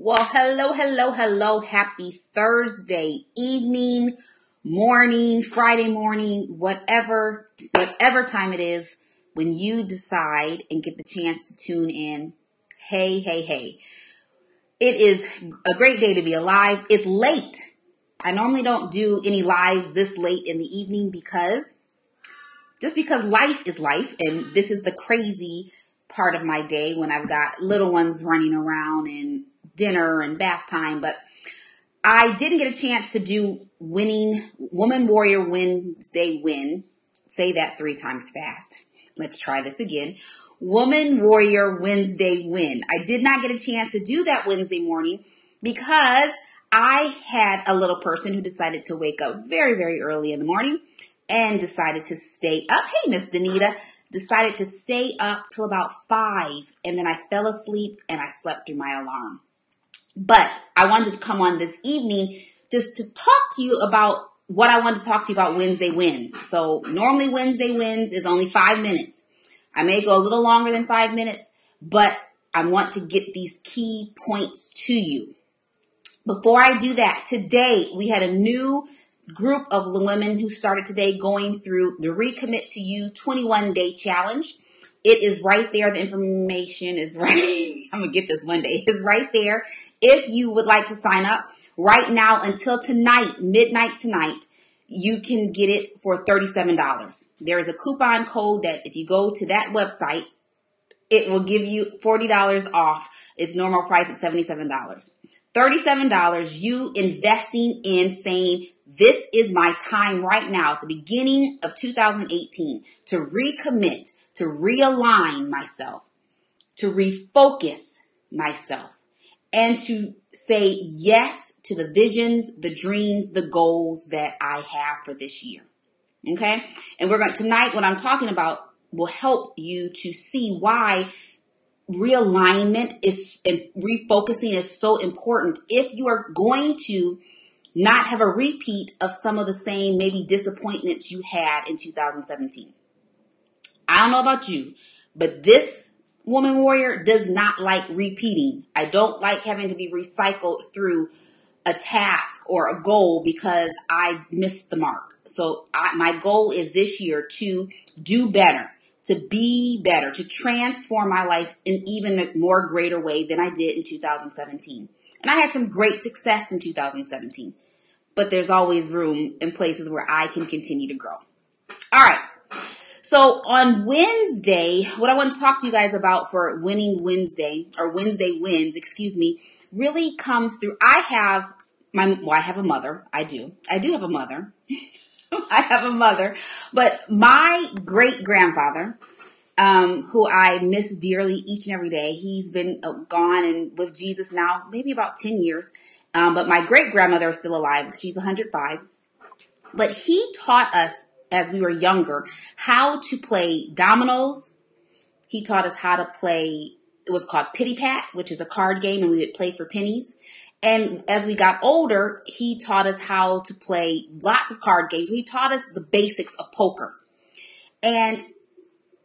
Well, hello, hello, hello. Happy Thursday evening, morning, Friday morning, whatever time it is when you decide and get the chance to tune in. Hey, hey, hey. It is a great day to be alive. It's late. I normally don't do any lives this late in the evening because life is life, and this is the crazy part of my day when I've got little ones running around and dinner and bath time. But I didn't get a chance to do Woman Warrior Wednesday win. Say that 3 times fast. Let's try this again. Woman Warrior Wednesday win. I did not get a chance to do that Wednesday morning because I had a little person who decided to wake up very, very early in the morning and decided to stay up. Hey, Miss Danita. Decided to stay up till about 5, and then I fell asleep and I slept through my alarm. But I wanted to come on this evening just to talk to you about what I wanted to talk to you about Wednesday wins. So normally Wednesday wins is only 5 minutes. I may go a little longer than 5 minutes, but I want to get these key points to you. Before I do that, today we had a new group of women who started today going through the Recommit to You 21-day challenge. It is right there. The information is right. I'm going to get this one day. It's right there. If you would like to sign up right now until tonight, midnight tonight, you can get it for $37. There is a coupon code that if you go to that website, it will give you $40 off its normal price at $77. $37, you investing in saying, this is my time right now at the beginning of 2018 to recommit, to realign myself, to refocus myself, and to say yes to the visions, the dreams, the goals that I have for this year. Okay? And tonight, what I'm talking about will help you to see why realignment and refocusing is so important if you are going to not have a repeat of some of the same maybe disappointments you had in 2017. I don't know about you, but this woman warrior does not like repeating. I don't like having to be recycled through a task or a goal because I missed the mark. So my goal is this year to do better, to be better, to transform my life in even a more greater way than I did in 2017. And I had some great success in 2017, but there's always room in places where I can continue to grow. All right. So on Wednesday, what I want to talk to you guys about for Winning Wednesday, or Wednesday wins, really comes through. I have a mother. I do have a mother. I have a mother, but my great grandfather, who I miss dearly each and every day. He's been gone and with Jesus now, maybe about 10 years. But my great grandmother is still alive. She's 105. But he taught us as we were younger how to play dominoes. He taught us how to play, it was called Pity Pat, which is a card game, and we would play for pennies. And as we got older, he taught us how to play lots of card games. He taught us the basics of poker. And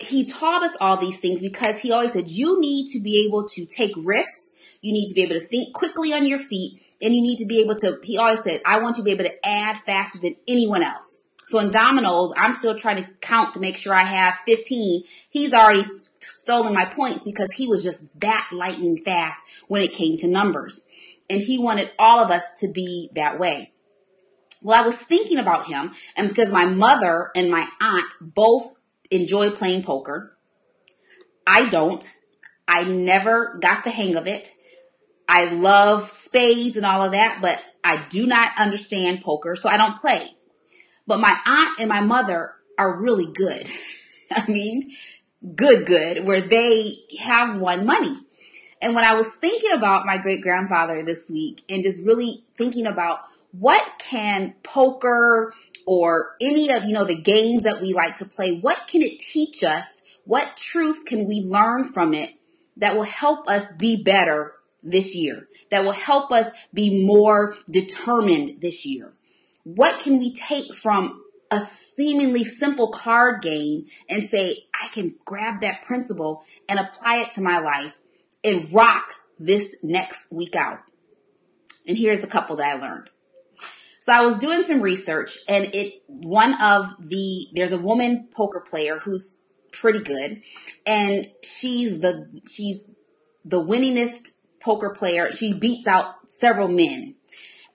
he taught us all these things because he always said, you need to be able to take risks. You need to be able to think quickly on your feet. And you need to be able to, he always said, I want you to be able to add faster than anyone else. So in dominoes, I'm still trying to count to make sure I have 15. He's already stolen my points because he was just that lightning fast when it came to numbers. And he wanted all of us to be that way. Well, I was thinking about him, and because my mother and my aunt both enjoy playing poker, I don't. I never got the hang of it. I love spades and all of that, but I do not understand poker, so I don't play. But my aunt and my mother are really good. I mean, good, where they have won money. And when I was thinking about my great-grandfather this week and just really thinking about what can poker or any of, the games that we like to play, what can it teach us? What truths can we learn from it that will help us be better this year, that will help us be more determined this year? What can we take from a seemingly simple card game and say, I can grab that principle and apply it to my life and rock this next week out. And here's a couple that I learned. So I was doing some research, and there's a woman poker player who's pretty good, and she's the winningest poker player. She beats out several men.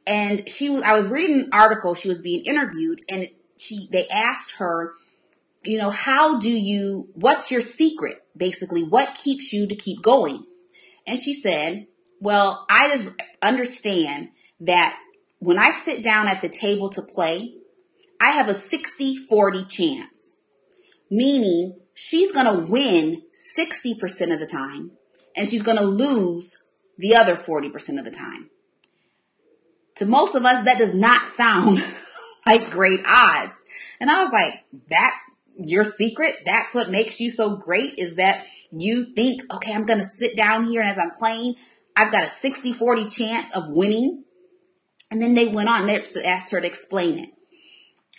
And I was reading an article, she was being interviewed, and they asked her, what's your secret? Basically, what keeps you to keep going? And she said, well, I just understand that when I sit down at the table to play, I have a 60-40 chance, meaning she's going to win 60% of the time and she's going to lose the other 40% of the time. To most of us, that does not sound like great odds. And I was like, that's your secret? That's what makes you so great, is that you think, okay, I'm going to sit down here and as I'm playing, I've got a 60-40 chance of winning. And then they went on, they asked her to explain it.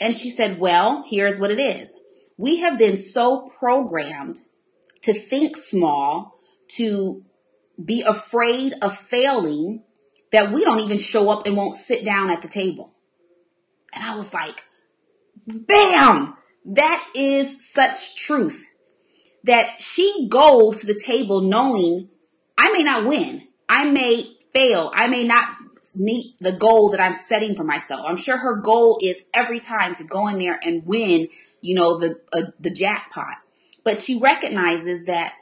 And she said, well, here's what it is. We have been so programmed to think small, to be afraid of failing, that we don't even show up and won't sit down at the table. And I was like, bam, that is such truth. That she goes to the table knowing I may not win. I may fail. I may not meet the goal that I'm setting for myself. I'm sure her goal is every time to go in there and win, the jackpot. But she recognizes that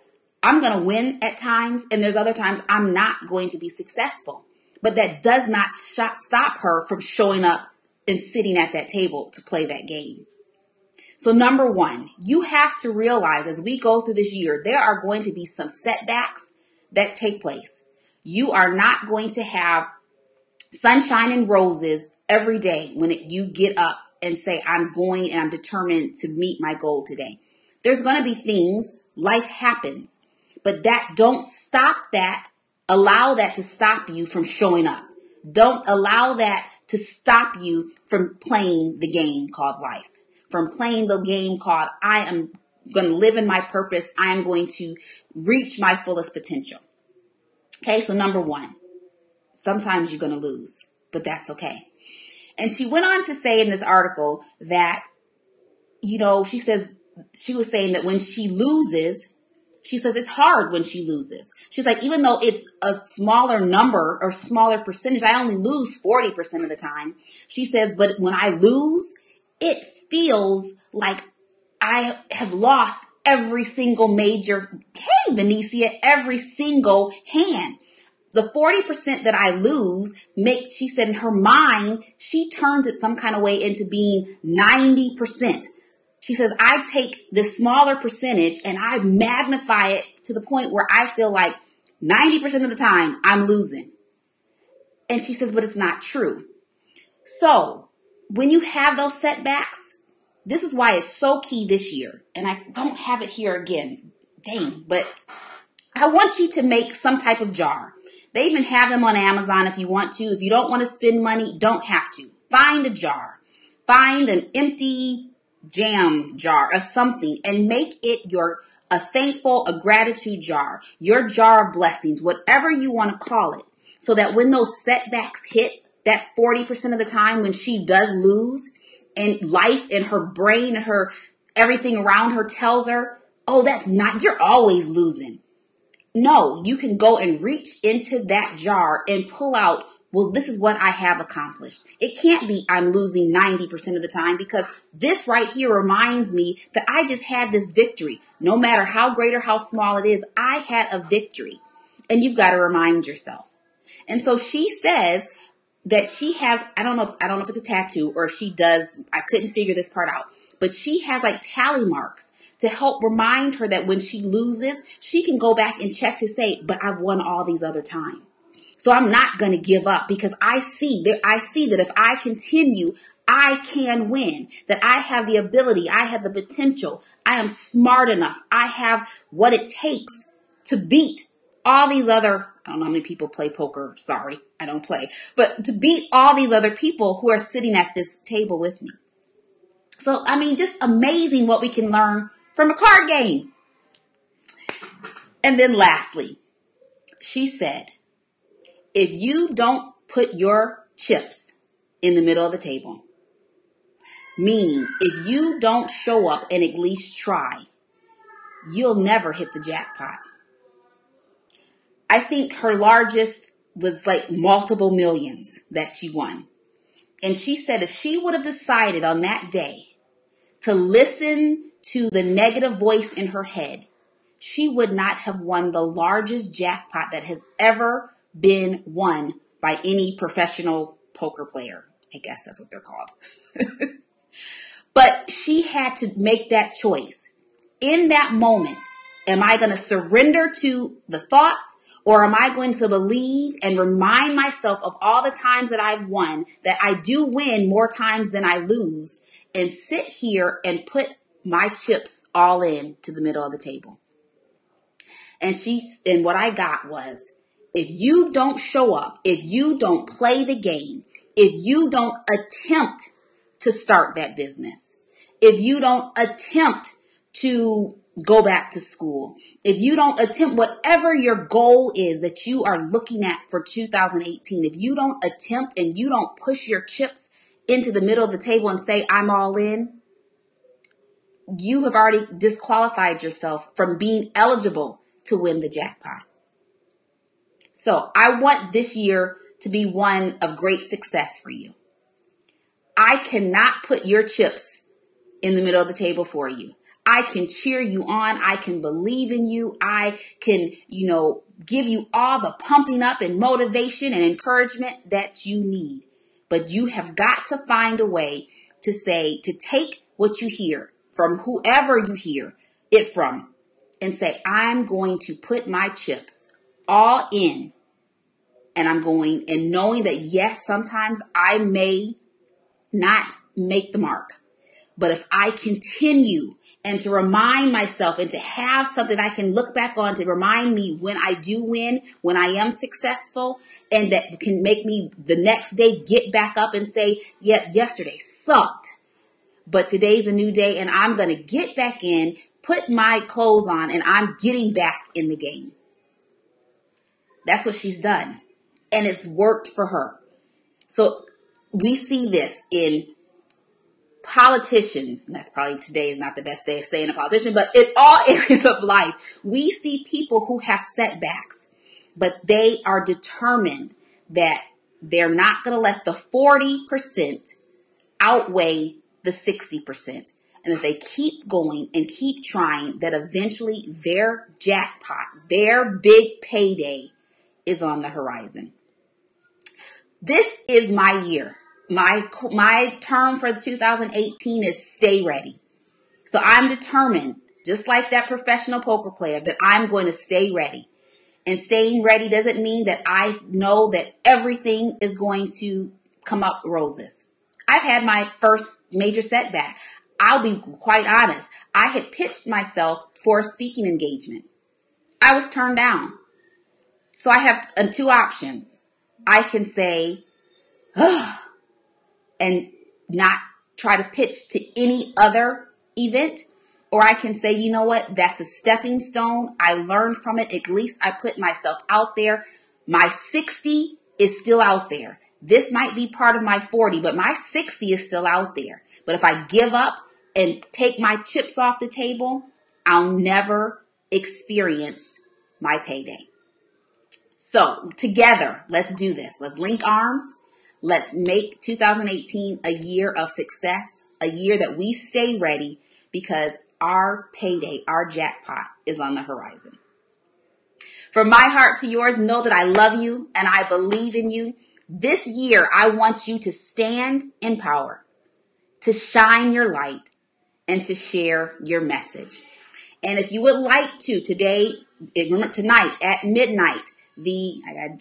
I'm going to win at times, and there's other times I'm not going to be successful. But that does not stop her from showing up and sitting at that table to play that game. So number one, you have to realize as we go through this year, there are going to be some setbacks that take place. You are not going to have sunshine and roses every day when you get up and say, I'm going and I'm determined to meet my goal today. There's going to be things, life happens, but don't stop that. Allow that to stop you from showing up. Don't allow that to stop you from playing the game called life, from playing the game called I am going to live in my purpose. I am going to reach my fullest potential. Okay, so number one, sometimes you're going to lose, but that's okay. And she went on to say in this article that, she was saying that when she loses, she says it's hard when she loses. She's like, even though it's a smaller number or smaller percentage, I only lose 40% of the time. She says, but when I lose, it feels like I have lost every single major, hey, Benicia, every single hand. The 40% that I lose she said in her mind, she turns it some kind of way into being 90%. She says, I take this smaller percentage and I magnify it to the point where I feel like 90% of the time I'm losing. And she says, but it's not true. So when you have those setbacks, this is why it's so key this year. And I don't have it here again. Dang. But I want you to make some type of jar. They even have them on Amazon if you want to. If you don't want to spend money, don't have to. Find a jar. Find an empty jam jar or something and make it a gratitude jar, your jar of blessings, whatever you want to call it. So that when those setbacks hit, that 40% of the time when she does lose, and life and her brain and everything around her tells her, oh, you're always losing. No, you can go and reach into that jar and pull out, well, this is what I have accomplished. It can't be I'm losing 90% of the time, because this right here reminds me that I just had this victory. No matter how great or how small it is, I had a victory. And you've got to remind yourself. And so she says that she has, I don't know if it's a tattoo or if she does, I couldn't figure this part out, but she has like tally marks to help remind her that when she loses, she can go back and check to say, but I've won all these other times. So I'm not going to give up, because I see that if I continue, I can win, that I have the ability, I have the potential, I am smart enough, I have what it takes to beat all these other, I don't know how many people play poker, sorry, I don't play, but to beat all these other people who are sitting at this table with me. So, just amazing what we can learn from a card game. And then lastly, She said, if you don't put your chips in the middle of the table, meaning if you don't show up and at least try, you'll never hit the jackpot. I think her largest was like multiple millions that she won. And she said if she would have decided on that day to listen to the negative voice in her head, she would not have won the largest jackpot that has ever been won by any professional poker player. I guess that's what they're called. But she had to make that choice. In that moment, am I going to surrender to the thoughts, or am I going to believe and remind myself of all the times that I've won, that I do win more times than I lose, and sit here and put my chips all in to the middle of the table? And what I got was, if you don't show up, if you don't play the game, if you don't attempt to start that business, if you don't attempt to go back to school, if you don't attempt whatever your goal is that you are looking at for 2018, if you don't attempt and you don't push your chips into the middle of the table and say, I'm all in, you have already disqualified yourself from being eligible to win the jackpot. So I want this year to be one of great success for you. I cannot put your chips in the middle of the table for you. I can cheer you on. I can believe in you. I can, give you all the pumping up and motivation and encouragement that you need. But you have got to find a way to take what you hear from whoever you hear it from and say, I'm going to put my chips all in. And knowing that, yes, sometimes I may not make the mark. But if I continue and to remind myself and to have something I can look back on to remind me when I do win, when I am successful, and that can make me the next day get back up and say, yeah, yesterday sucked, but today's a new day and I'm going to get back in, put my clothes on, and I'm getting back in the game. That's what she's done. And it's worked for her. So we see this in politicians, and that's probably today is not the best day of saying a politician, but in all areas of life, we see people who have setbacks, but they are determined that they're not going to let the 40% outweigh the 60%. And if they keep going and keep trying, that eventually their jackpot, their big payday is on the horizon. This is my year. My term for 2018 is stay ready. So I'm determined, just like that professional poker player, that I'm going to stay ready. And staying ready doesn't mean that I know that everything is going to come up roses. I've had my first major setback. I'll be quite honest. I had pitched myself for a speaking engagement. I was turned down. So I have two options. I can say, ugh, and not try to pitch to any other event. Or I can say, you know what, that's a stepping stone. I learned from it. At least I put myself out there. My 60 is still out there. This might be part of my 40, but my 60 is still out there. But if I give up and take my chips off the table, I'll never experience my payday. So together, let's do this. Let's link arms. Let's make 2018 a year of success, a year that we stay ready because our payday, our jackpot is on the horizon. From my heart to yours, know that I love you and I believe in you. This year, I want you to stand in power, to shine your light, and to share your message. And if you would like to, tonight at midnight,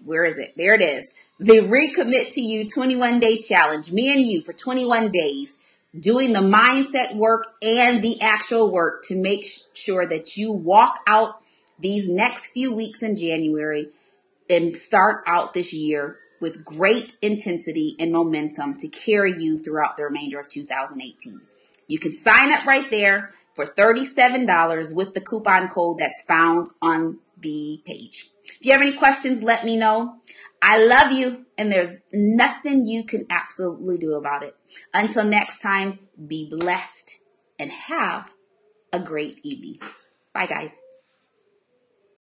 where is it? There it is. The Recommit to You 21-day challenge. Me and you for 21 days doing the mindset work and the actual work to make sure that you walk out these next few weeks in January and start out this year with great intensity and momentum to carry you throughout the remainder of 2018. You can sign up right there for $37 with the coupon code that's found on the page. If you have any questions, let me know. I love you, and there's nothing you can absolutely do about it. Until next time, be blessed and have a great evening. Bye, guys.